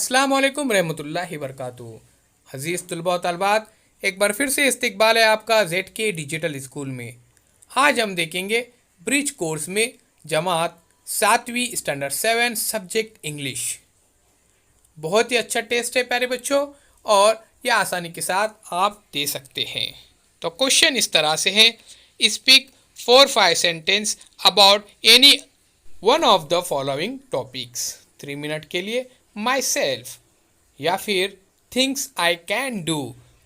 अस्सलाम वालेकुम रहमतुल्लाहि वबरकातुहू। अज़ीज़ तलबा व तलबात, एक बार फिर से इस्तकबाल है आपका ZK डिजिटल स्कूल में। आज हम देखेंगे ब्रिज कोर्स में जमात 7वीं स्टैंडर्ड 7 सब्जेक्ट इंग्लिश। बहुत ही अच्छा टेस्ट है प्यारे बच्चों, और यह आसानी के साथ आप दे सकते हैं। तो क्वेश्चन इस तरह से है, speak 4-5 sentence about any one of the following topics. 3 minute के लिए माई सेल्फ या फिर things I can do.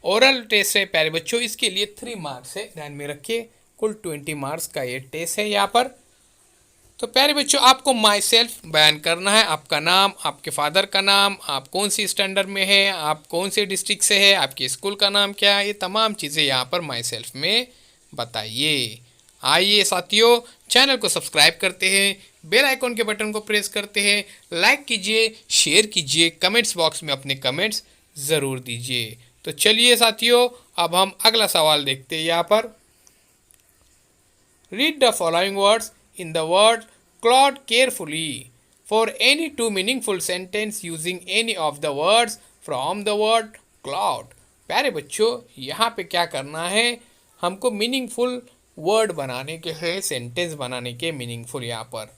Oral test है प्यारे बच्चों, इसके लिए 3 मार्क्स है, ध्यान में रखिए। कुल 20 मार्क्स का ये टेस्ट है यहाँ पर। तो प्यारे बच्चों, आपको माई सेल्फ बयान करना है, आपका नाम, आपके फादर का नाम, आप कौन सी स्टैंडर्ड में है, आप कौन से डिस्ट्रिक्ट से है, आपके स्कूल का नाम क्या है, ये तमाम चीज़ें यहाँ पर माई सेल्फ में बताइए। आइए साथियों, चैनल को सब्सक्राइब करते हैं, बेल आइकॉन के बटन को प्रेस करते हैं, लाइक कीजिए, शेयर कीजिए, कमेंट्स बॉक्स में अपने कमेंट्स ज़रूर दीजिए। तो चलिए साथियों, अब हम अगला सवाल देखते हैं यहाँ पर। Read the following words in the word cloud carefully for any 2 meaningful sentence using any of the words from the word cloud। प्यारे बच्चों, यहाँ पे क्या करना है, हमको मीनिंगफुल वर्ड बनाने के हैं, सेंटेंस बनाने के मीनिंगफुल। यहाँ पर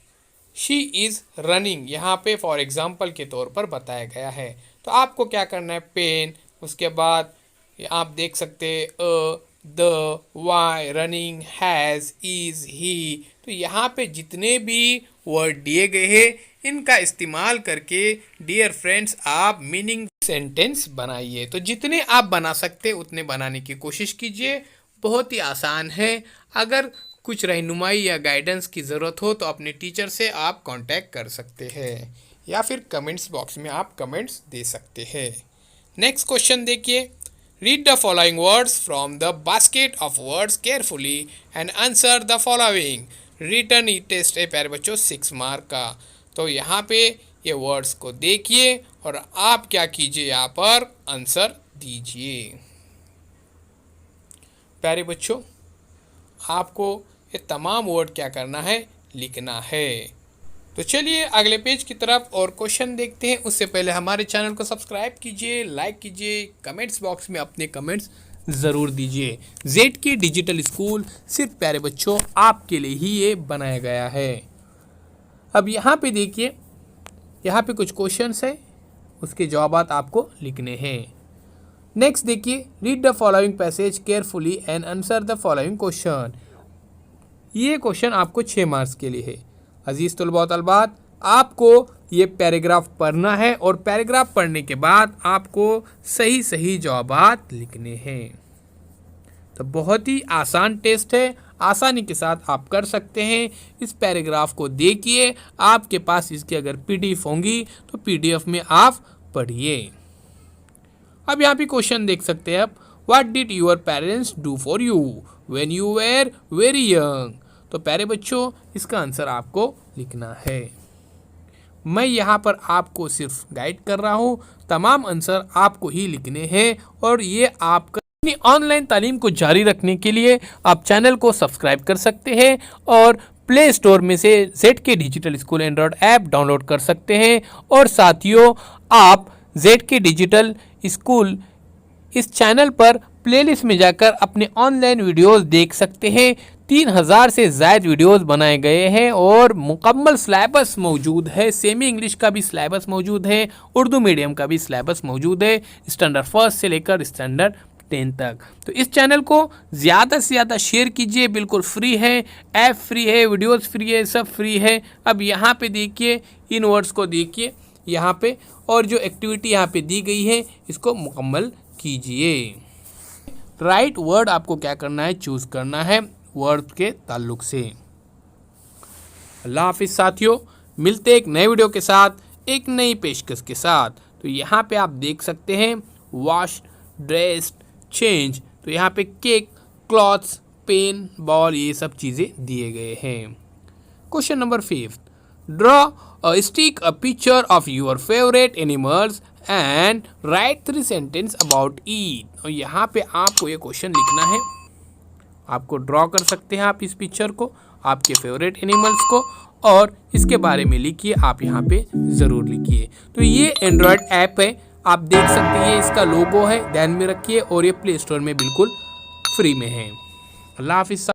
शी इज़ रनिंग यहाँ पे फॉर एग्जाम्पल के तौर पर बताया गया है। तो आपको क्या करना है, पेन, उसके बाद आप देख सकते हैं the, why, running, has, is, he. तो यहाँ पे जितने भी वर्ड दिए गए हैं इनका इस्तेमाल करके डियर फ्रेंड्स आप मीनिंग सेंटेंस बनाइए। तो जितने आप बना सकते उतने बनाने की कोशिश कीजिए, बहुत ही आसान है। अगर कुछ रहनुमाई या गाइडेंस की ज़रूरत हो तो अपने टीचर से आप कांटेक्ट कर सकते हैं, या फिर कमेंट्स बॉक्स में आप कमेंट्स दे सकते हैं। नेक्स्ट क्वेश्चन देखिए। Read the following words from the basket of words carefully and answer the following. Written test है प्यारे बच्चों 6 मार्क का। तो यहाँ पे ये वर्ड्स को देखिए और आप क्या कीजिए, यहाँ पर आंसर दीजिए। प्यारे बच्चों, आपको ये तमाम वर्ड क्या करना है, लिखना है। तो चलिए अगले पेज की तरफ और क्वेश्चन देखते हैं। उससे पहले हमारे चैनल को सब्सक्राइब कीजिए, लाइक कीजिए, कमेंट्स बॉक्स में अपने कमेंट्स ज़रूर दीजिए। ZK डिजिटल स्कूल सिर्फ प्यारे बच्चों आपके लिए ही ये बनाया गया है। अब यहाँ पे देखिए, यहाँ पे कुछ क्वेश्चंस है, उसके जवाब आपको लिखने हैं। नेक्स्ट देखिए, read the following passage carefully and answer the following question. ये क्वेश्चन आपको 6 मार्क्स के लिए है। अजीज़ तलबा व तलबात, आपको ये पैराग्राफ पढ़ना है और पैराग्राफ पढ़ने के बाद आपको सही सही जवाबात लिखने हैं। तो बहुत ही आसान टेस्ट है, आसानी के साथ आप कर सकते हैं। इस पैराग्राफ को देखिए, आपके पास इसकी अगर PDF होंगी तो PDF में आप पढ़िए। अब यहाँ पे क्वेश्चन देख सकते हैं आप, what did your parents do for you when you were very young. तो प्यारे बच्चों, इसका आंसर आपको लिखना है। मैं यहाँ पर आपको सिर्फ गाइड कर रहा हूँ, तमाम आंसर आपको ही लिखने हैं। और ये आपका अपनी ऑनलाइन तालीम को जारी रखने के लिए आप चैनल को सब्सक्राइब कर सकते हैं और प्ले स्टोर में से ZK digital school Android app download कर सकते हैं। और साथियों, आप ZK डिजिटल स्कूल इस चैनल पर प्लेलिस्ट में जाकर अपने ऑनलाइन वीडियोस देख सकते हैं। 3000 से ज़ायद वीडियोस बनाए गए हैं और मुकम्मल सिलेबस मौजूद है। सेमी इंग्लिश का भी सिलेबस मौजूद है, उर्दू मीडियम का भी सिलेबस मौजूद है, स्टैंडर्ड 1 से लेकर स्टैंडर्ड 10 तक। तो इस चैनल को ज़्यादा से ज़्यादा शेयर कीजिए, बिल्कुल फ्री है, ऐप फ्री है, वीडियोज़ फ्री है, सब फ्री है। अब यहाँ पे देखिए, इन वर्ड्स को देखिए यहाँ पे, और जो एक्टिविटी यहाँ पे दी गई है इसको मुकम्मल कीजिए। राइट वर्ड आपको क्या करना है, चूज़ करना है वर्ड के ताल्लुक से। अल्लाह हाफिज़ साथियों, मिलते एक नए वीडियो के साथ, एक नई पेशकश के साथ। तो यहाँ पे आप देख सकते हैं वॉश, ड्रेस, चेंज। तो यहाँ पे केक, क्लॉथ्स, पेन, बॉल, ये सब चीज़ें दिए गए हैं। Question number 5, draw stick a picture of your favourite animals and write 3 sentence about it. और यहाँ पे आपको ये क्वेश्चन लिखना है, आपको ड्रॉ कर सकते हैं आप इस पिक्चर को, आपके फेवरेट एनिमल्स को, और इसके बारे में लिखिए, आप यहाँ पे ज़रूर लिखिए। तो ये एंड्रॉयड ऐप है, आप देख सकते हैं, इसका लोगो है, ध्यान में रखिए, और ये प्ले स्टोर में बिल्कुल फ्री में है। अल्लाह हाफिज़।